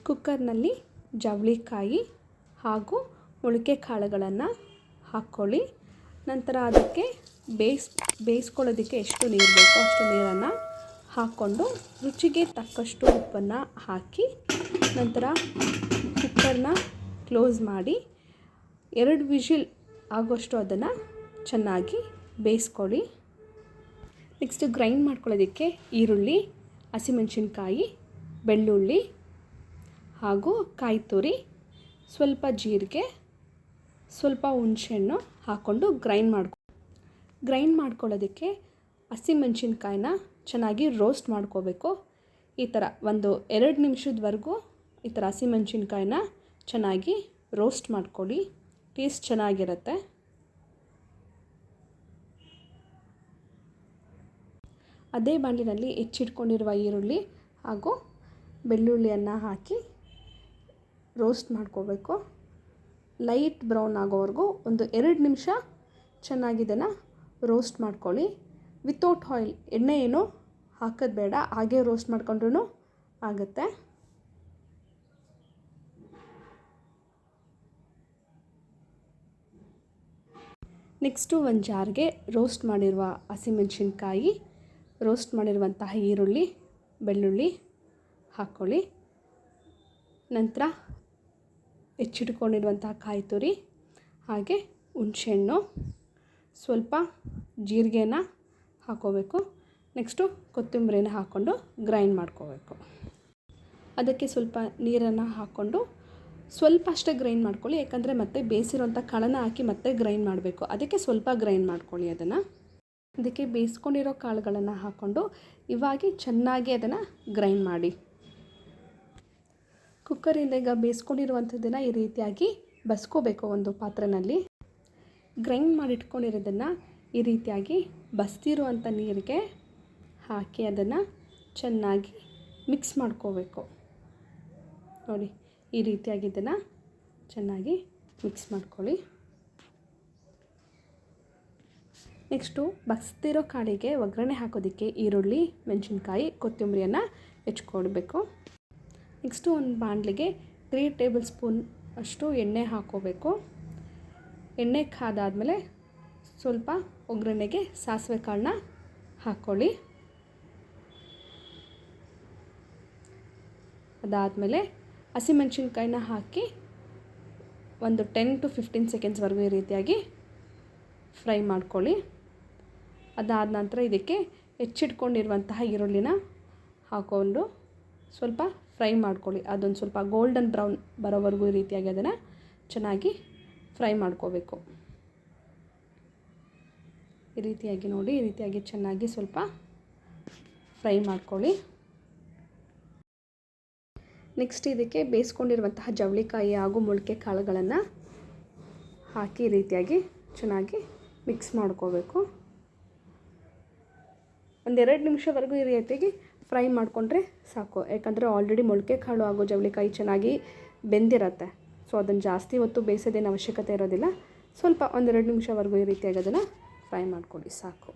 ಕುಕ್ಕರ್ನಲ್ಲಿ ಜವಳಿಕಾಯಿ ಹಾಗೂ ಮೊಳಕೆ ಕಾಳುಗಳನ್ನು ಹಾಕ್ಕೊಳ್ಳಿ. ನಂತರ ಅದಕ್ಕೆ ಬೇಯಿಸ್ಕೊಳ್ಳೋದಕ್ಕೆ ಎಷ್ಟು ನೀರು ಬೇಕೋ ಅಷ್ಟು ನೀರನ್ನು ಹಾಕ್ಕೊಂಡು ರುಚಿಗೆ ತಕ್ಕಷ್ಟು ಉಪ್ಪನ್ನು ಹಾಕಿ ನಂತರ ಕುಕ್ಕರ್ನ ಕ್ಲೋಸ್ ಮಾಡಿ 2 ವಿಷಿಲ್ ಆಗೋಷ್ಟು ಅದನ್ನು ಚೆನ್ನಾಗಿ ಬೇಯಿಸ್ಕೊಳ್ಳಿ. ನೆಕ್ಸ್ಟು ಗ್ರೈಂಡ್ ಮಾಡ್ಕೊಳ್ಳೋದಕ್ಕೆ ಈರುಳ್ಳಿ, ಹಸಿಮೆಣಸಿನ್ಕಾಯಿ, ಬೆಳ್ಳುಳ್ಳಿ ಹಾಗೂ ಕಾಯಿ ತುರಿ, ಸ್ವಲ್ಪ ಜೀರಿಗೆ, ಸ್ವಲ್ಪ ಹುಣಸೆಹಣ್ಣು ಹಾಕ್ಕೊಂಡು ಗ್ರೈಂಡ್ ಮಾಡ್ಕೊಳ್ಳೋದಕ್ಕೆ ಹಸಿಮೆಣಸಿನ್ಕಾಯಿನ ಚೆನ್ನಾಗಿ ರೋಸ್ಟ್ ಮಾಡ್ಕೋಬೇಕು. ಈ ಥರ ಒಂದು 2 ನಿಮಿಷದವರೆಗೂ ಈ ಥರ ಹಸಿಮೆಣಸಿನ್ಕಾಯಿನ ಚೆನ್ನಾಗಿ ರೋಸ್ಟ್ ಮಾಡ್ಕೊಳ್ಳಿ. ಟೇಸ್ಟ್ ಚೆನ್ನಾಗಿರುತ್ತೆ. ಅದೇ ಬಾಣಲಿನಲ್ಲಿ ಹೆಚ್ಚಿಟ್ಕೊಂಡಿರುವ ಈರುಳ್ಳಿ ಹಾಗೂ ಬೆಳ್ಳುಳ್ಳಿಯನ್ನು ಹಾಕಿ ರೋಸ್ಟ್ ಮಾಡ್ಕೋಬೇಕು. ಲೈಟ್ ಬ್ರೌನ್ ಆಗೋವರೆಗೂ ಒಂದು 2 ನಿಮಿಷ ಚೆನ್ನಾಗಿ ಇದನ್ನು ರೋಸ್ಟ್ ಮಾಡ್ಕೊಳ್ಳಿ. ವಿತೌಟ್ ಆಯಿಲ್, ಎಣ್ಣೆ ಏನು ಹಾಕೋದು ಬೇಡ, ಹಾಗೆ ರೋಸ್ಟ್ ಮಾಡ್ಕೊಂಡ್ರೂ ಆಗುತ್ತೆ. ನೆಕ್ಸ್ಟು ಒಂದು ಜಾರ್ಗೆ ರೋಸ್ಟ್ ಮಾಡಿರುವ ಹಸಿಮೆಣಸಿನ್ಕಾಯಿ, ರೋಸ್ಟ್ ಮಾಡಿರುವಂತಹ ಈರುಳ್ಳಿ, ಬೆಳ್ಳುಳ್ಳಿ ಹಾಕ್ಕೊಳ್ಳಿ. ನಂತರ ಹೆಚ್ಚಿಟ್ಕೊಂಡಿರುವಂತಹ ಕಾಯಿ ತುರಿ ಹಾಗೆ ಹುಣಸೆಹಣ್ಣು, ಸ್ವಲ್ಪ ಜೀರಿಗೆನ ಹಾಕ್ಕೋಬೇಕು. ನೆಕ್ಸ್ಟು ಕೊತ್ತಂಬರಿನ ಹಾಕ್ಕೊಂಡು ಗ್ರೈಂಡ್ ಮಾಡ್ಕೋಬೇಕು. ಅದಕ್ಕೆ ಸ್ವಲ್ಪ ನೀರನ್ನು ಹಾಕ್ಕೊಂಡು ಸ್ವಲ್ಪ ಅಷ್ಟೇ ಗ್ರೈಂಡ್ ಮಾಡ್ಕೊಳ್ಳಿ, ಯಾಕಂದರೆ ಮತ್ತೆ ಬೇಯಿಸಿರೋಂಥ ಕಾಳನ್ನು ಹಾಕಿ ಮತ್ತೆ ಗ್ರೈಂಡ್ ಮಾಡಬೇಕು. ಅದಕ್ಕೆ ಸ್ವಲ್ಪ ಗ್ರೈಂಡ್ ಮಾಡ್ಕೊಳ್ಳಿ. ಅದಕ್ಕೆ ಬೇಯಿಸ್ಕೊಂಡಿರೋ ಕಾಳುಗಳನ್ನು ಹಾಕ್ಕೊಂಡು ಇವಾಗ ಚೆನ್ನಾಗಿ ಅದನ್ನು ಗ್ರೈಂಡ್ ಮಾಡಿ. ಕುಕ್ಕರಿಂದ ಈಗ ಬೇಯಿಸ್ಕೊಂಡಿರುವಂಥದ್ದನ್ನು ಈ ರೀತಿಯಾಗಿ ಬಸ್ಕೋಬೇಕು. ಒಂದು ಪಾತ್ರೆಯಲ್ಲಿ ಗ್ರೈಂಡ್ ಮಾಡಿಟ್ಕೊಂಡಿರೋದನ್ನು ಈ ರೀತಿಯಾಗಿ ಬಸ್ತಿರುವಂಥ ನೀರಿಗೆ ಹಾಕಿ ಅದನ್ನು ಚೆನ್ನಾಗಿ ಮಿಕ್ಸ್ ಮಾಡ್ಕೋಬೇಕು. ನೋಡಿ, ಈ ರೀತಿಯಾಗಿ ಇದನ್ನು ಚೆನ್ನಾಗಿ ಮಿಕ್ಸ್ ಮಾಡ್ಕೊಳ್ಳಿ. ನೆಕ್ಸ್ಟು ಬಸ್ತಿರೋ ಕಾಳಿಗೆ ಒಗ್ಗರಣೆ ಹಾಕೋದಕ್ಕೆ ಈರುಳ್ಳಿ, ಮೆಣಸಿನ್ಕಾಯಿ, ಕೊತ್ತಂಬರಿಯನ್ನು ಹೆಚ್ಕೊಳ್ಬೇಕು. ನೆಕ್ಸ್ಟು ಒಂದು ಬಾಣಲಿಗೆ 3 ಟೇಬಲ್ ಸ್ಪೂನ್ ಅಷ್ಟು ಎಣ್ಣೆ ಹಾಕ್ಕೋಬೇಕು. ಎಣ್ಣೆ ಕಾದಾದಮೇಲೆ ಸ್ವಲ್ಪ ಒಗ್ಗರಣೆಗೆ ಸಾಸಿವೆ ಕಾಳನ್ನ ಹಾಕ್ಕೊಳ್ಳಿ. ಅದಾದಮೇಲೆ ಹಸಿಮೆಣಸಿನ್ಕಾಯಿನ ಹಾಕಿ ಒಂದು 10 to 15 ಸೆಕೆಂಡ್ಸ್ವರೆಗೂ ಈ ರೀತಿಯಾಗಿ ಫ್ರೈ ಮಾಡ್ಕೊಳ್ಳಿ. ಅದಾದ ನಂತರ ಇದಕ್ಕೆ ಹೆಚ್ಚಿಟ್ಕೊಂಡಿರುವಂತಹ ಈರುಳ್ಳಿನ ಹಾಕ್ಕೊಂಡು ಸ್ವಲ್ಪ ಫ್ರೈ ಮಾಡ್ಕೊಳ್ಳಿ. ಅದೊಂದು ಸ್ವಲ್ಪ ಗೋಲ್ಡನ್ ಬ್ರೌನ್ ಬರೋವರೆಗೂ ಈ ರೀತಿಯಾಗಿ ಅದನ್ನು ಚೆನ್ನಾಗಿ ಫ್ರೈ ಮಾಡ್ಕೋಬೇಕು. ಈ ರೀತಿಯಾಗಿ ನೋಡಿ, ಈ ರೀತಿಯಾಗಿ ಚೆನ್ನಾಗಿ ಸ್ವಲ್ಪ ಫ್ರೈ ಮಾಡ್ಕೊಳ್ಳಿ. ನೆಕ್ಸ್ಟ್ ಇದಕ್ಕೆ ಬೇಯಿಸ್ಕೊಂಡಿರುವಂತಹ ಜವಳಿಕಾಯಿ ಹಾಗೂ ಮೊಳಕೆ ಕಾಳುಗಳನ್ನು ಹಾಕಿ ಈ ರೀತಿಯಾಗಿ ಚೆನ್ನಾಗಿ ಮಿಕ್ಸ್ ಮಾಡ್ಕೋಬೇಕು. ಒಂದು 2 ನಿಮಿಷವರೆಗೂ ಈ ರೀತಿಯಾಗಿ ಫ್ರೈ ಮಾಡಿಕೊಂಡ್ರೆ ಸಾಕು. ಯಾಕಂದರೆ ಆಲ್ರೆಡಿ ಮೊಳಕೆ ಕಾಳು ಹಾಗೂ ಜವಳಿಕಾಯಿ ಚೆನ್ನಾಗಿ ಬೆಂದಿರುತ್ತೆ. ಸೊ ಅದನ್ನು ಜಾಸ್ತಿ ಹೊತ್ತು ಬೇಯಿಸೋದೇನು ಅವಶ್ಯಕತೆ ಇರೋದಿಲ್ಲ. ಸ್ವಲ್ಪ ಒಂದು 2 ನಿಮಿಷವರೆಗೂ ಈ ರೀತಿಯಾಗಿ ಅದನ್ನು ಫ್ರೈ ಮಾಡ್ಕೊಳ್ಳಿ, ಸಾಕು.